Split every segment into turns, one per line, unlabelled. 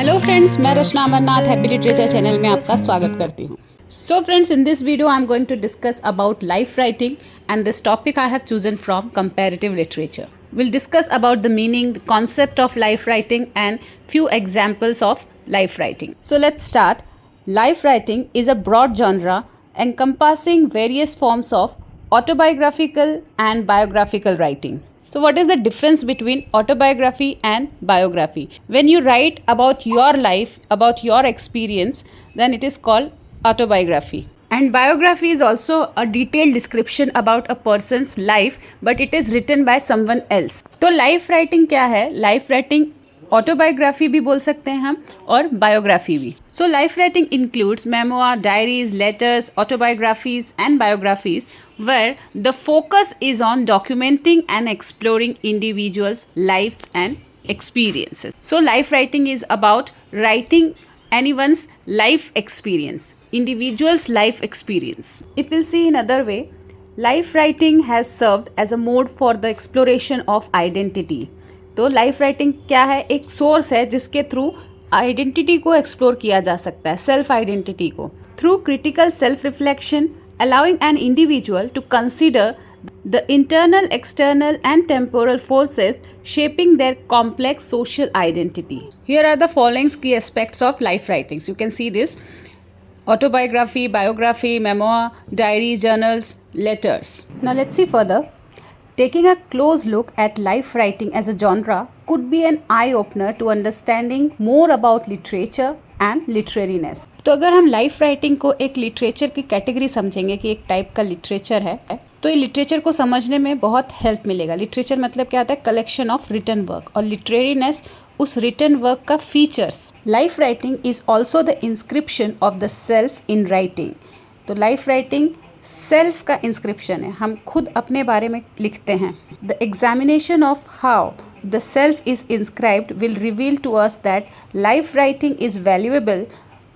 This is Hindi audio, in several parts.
हेलो फ्रेंड्स, मैं Rachna Amarnath Happy Literature channel में आपका स्वागत करती हूँ। So friends, in this video I am going to discuss about life writing and this topic I have chosen from comparative literature. We'll discuss about the meaning, the concept of life writing and few examples of life writing. So let's start. Life writing is a broad genre encompassing various forms of autobiographical and biographical writing. So what is the difference between autobiography and biography? When you write about your life, about your experience, then it is called autobiography. And biography is also a detailed description about a person's life, but it is written by someone else. तो life writing क्या है? Life writing ऑटोबायोग्राफी भी बोल सकते हैं हम और बायोग्राफी भी. So life writing includes memoir, diaries, letters, autobiographies and biographies where the focus is on documenting and exploring individuals' lives and experiences. So life writing is about writing anyone's life experience, individual's life experience. If we'll see in other way, life writing has served as a mode for the exploration of identity. तो लाइफ राइटिंग क्या है? एक सोर्स है जिसके थ्रू आइडेंटिटी को एक्सप्लोर किया जा सकता है, सेल्फ आइडेंटिटी को, through critical self reflection, allowing an individual to consider the internal, external and temporal forces shaping their complex social identity. Here are the following key aspects of life writings. You can see this: autobiography, biography, memoir, diaries, journals, letters. Now let's see further. Taking a close look at life writing as a genre could be an eye-opener to understanding more about literature and literariness. तो अगर हम लाइफ राइटिंग को एक लिटरेचर की कैटेगरी समझेंगे कि एक टाइप का लिटरेचर है, तो ये लिटरेचर को समझने में बहुत हेल्प मिलेगा. लिटरेचर मतलब क्या होता है? कलेक्शन ऑफ रिटन वर्क, और लिटरेरीनेस उस रिटन वर्क का features. Life writing is also the inscription of the self in writing. तो लाइफ राइटिंग सेल्फ का इंस्क्रिप्शन है, हम खुद अपने बारे में लिखते हैं. The examination of how the self is inscribed will reveal to us that life writing is valuable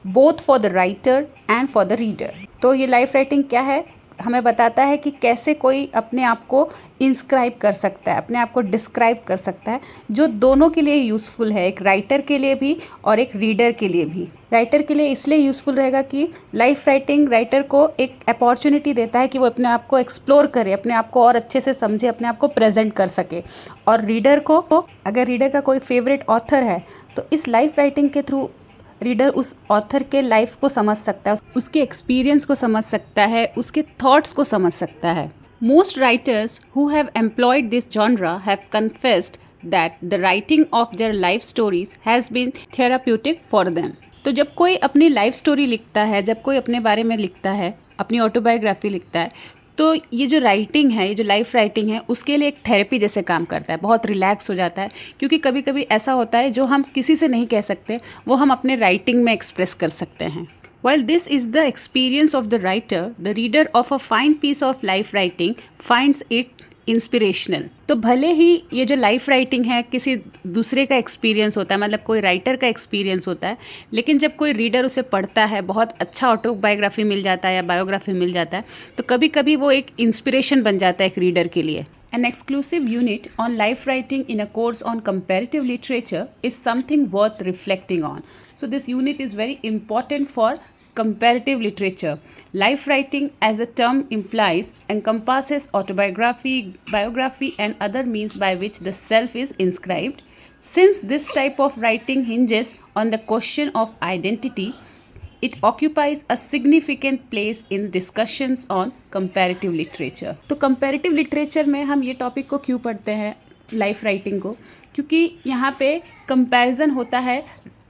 both for the writer and for the reader. तो ये लाइफ राइटिंग क्या है? हमें बताता है कि कैसे कोई अपने आप को इंस्क्राइब कर सकता है, अपने आप को डिस्क्राइब कर सकता है, जो दोनों के लिए यूज़फुल है, एक राइटर के लिए भी और एक रीडर के लिए भी. राइटर के लिए इसलिए यूज़फुल रहेगा कि लाइफ राइटिंग राइटर को एक अपॉर्चुनिटी देता है कि वो अपने आप को एक्सप्लोर करे, अपने आप को और अच्छे से समझे, अपने आप को प्रेजेंट कर सके. और रीडर को, अगर रीडर का कोई फेवरेट ऑथर है, तो इस लाइफ राइटिंग के थ्रू रीडर उस ऑथर के लाइफ को समझ सकता है, उसके एक्सपीरियंस को समझ सकता है, उसके थॉट्स को समझ सकता है. Most writers who have employed this genre have confessed that the writing of their life stories has been therapeutic for them. तो जब कोई अपनी लाइफ स्टोरी लिखता है, जब कोई अपने बारे में लिखता है, अपनी ऑटोबायोग्राफी लिखता है, तो ये जो राइटिंग है, ये जो लाइफ राइटिंग है, उसके लिए एक थेरेपी जैसे काम करता है. बहुत रिलैक्स हो जाता है, क्योंकि कभी कभी ऐसा होता है जो हम किसी से नहीं कह सकते, वो हम अपने राइटिंग में एक्सप्रेस कर सकते हैं. While this is the experience of the writer, the reader of a fine piece of life writing finds it inspirational. तो भले ही ये जो लाइफ राइटिंग है किसी दूसरे का एक्सपीरियंस होता है, मतलब कोई राइटर का एक्सपीरियंस होता है, लेकिन जब कोई रीडर उसे पढ़ता है, बहुत अच्छा ऑटोबायोग्राफी मिल जाता है या बायोग्राफी मिल जाता है, तो कभी कभी वो एक इंस्पिरेशन बन जाता है एक रीडर के लिए. An exclusive unit on life writing in a course on comparative literature is something worth reflecting on. So this unit is very important for comparative literature. Life writing, as the term implies, encompasses autobiography, biography and other means by which the self is inscribed. Since this type of writing hinges on the question of identity, it occupies a significant place in discussions on comparative literature. तो comparative literature में हम ये टॉपिक को क्यों पढ़ते हैं, लाइफ राइटिंग को? क्योंकि यहाँ पे कंपैरिजन होता है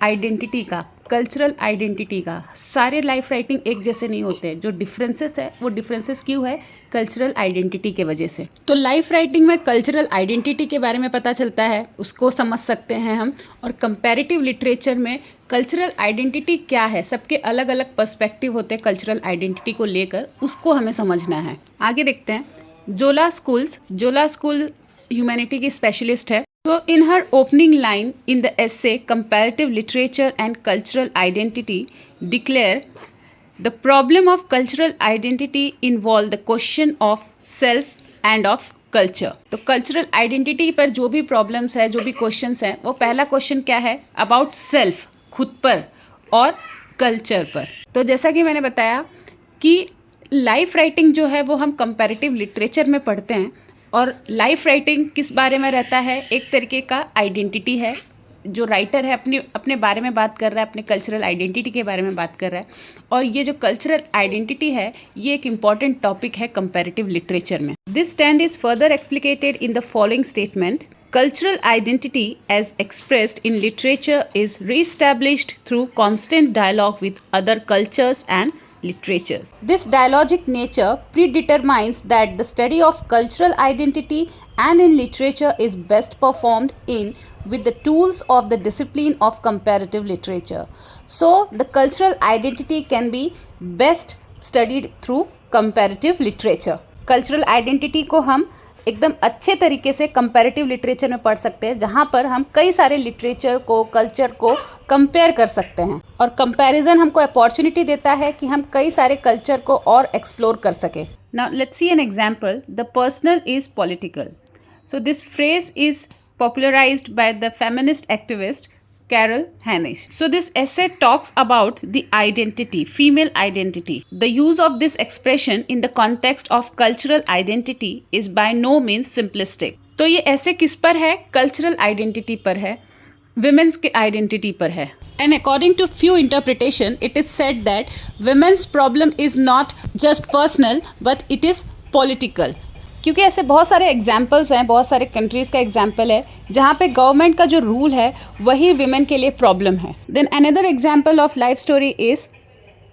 आइडेंटिटी का, कल्चरल आइडेंटिटी का. सारे लाइफ राइटिंग एक जैसे नहीं होते, जो डिफरेंसेस है वो डिफरेंसेस क्यों है? कल्चरल आइडेंटिटी के वजह से. तो लाइफ राइटिंग में कल्चरल आइडेंटिटी के बारे में पता चलता है, उसको समझ सकते हैं हम. और कंपैरेटिव लिटरेचर में कल्चरल आइडेंटिटी क्या है, सबके अलग अलग पर्सपेक्टिव होते हैं कल्चरल आइडेंटिटी को लेकर, उसको हमें समझना है. आगे देखते हैं. जोला स्कूल ह्यूमैनिटी की स्पेशलिस्ट है. So in her opening line in the essay Comparative Literature and Cultural Identity declare the problem of cultural identity involve the question of self and of culture. तो कल्चरल आइडेंटिटी पर जो भी प्रॉब्लम्स है, जो भी क्वेश्चंस हैं, वो पहला क्वेश्चन क्या है? About self. खुद पर और कल्चर पर। तो जैसा कि मैंने बताया कि लाइफ राइटिंग जो है वो हम कंपैरेटिव लिटरेचर में पढ़ते हैं, और लाइफ राइटिंग किस बारे में रहता है, एक तरीके का आइडेंटिटी है। जो राइटर है अपने बारे में बात कर रहा है, अपने कल्चरल आइडेंटिटी के बारे में बात कर रहा है, और ये जो कल्चरल आइडेंटिटी है ये एक इम्पॉर्टेंट टॉपिक है कंपैरेटिव लिटरेचर में। This stand is further explicated in the following statement: Cultural identity as expressed in literature is re-established through constant dialogue with other cultures and literatures. This dialogic nature predetermines that the study of cultural identity and in literature is best performed in with the tools of the discipline of comparative literature. So, the cultural identity can be best studied through comparative literature. Cultural identity को हम एकदम अच्छे तरीके से कंपैरेटिव लिटरेचर में पढ़ सकते हैं, जहाँ पर हम कई सारे लिटरेचर को, कल्चर को कंपेयर कर सकते हैं, और कंपैरिजन हमको अपॉर्चुनिटी देता है कि हम कई सारे कल्चर को और एक्सप्लोर कर सके। Now let's see an example: the personal is political. So this phrase is popularized by the feminist activist Carol Hanisch. So this essay talks about the identity, female identity. The use of this expression in the context of cultural identity is by no means simplistic. तो ये ऐसे किस पर है? कल्चरल आइडेंटिटी पर है, women's के आइडेंटिटी पर है। And according to few interpretation, it is said that women's problem is not just personal, but it is political. क्योंकि ऐसे बहुत सारे एग्जाम्पल्स हैं, बहुत सारे कंट्रीज़ का एग्जाम्पल है जहाँ पे गवर्नमेंट का जो रूल है वही विमेन के लिए प्रॉब्लम है। Then another example of life story is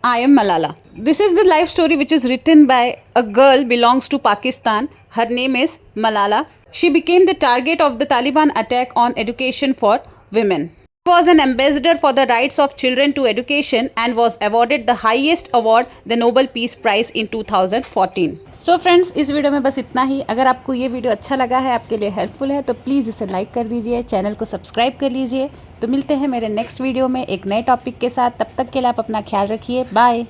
I am Malala. This is the life story which is written by a girl belongs to Pakistan. Her name is Malala. She became the target of the Taliban attack on education for women. Was an ambassador for the rights of children to education and was awarded the highest award, the Nobel Peace Prize in 2014. So friends, इस वीडियो में बस इतना ही. अगर आपको ये वीडियो अच्छा लगा है, आपके लिए हेल्पफुल है, तो प्लीज़ इसे लाइक कर दीजिए, चैनल को सब्सक्राइब कर लीजिए. तो मिलते हैं मेरे नेक्स्ट वीडियो में एक नए टॉपिक के साथ. तब तक के लिए आप अपना ख्याल रखिए. बाय.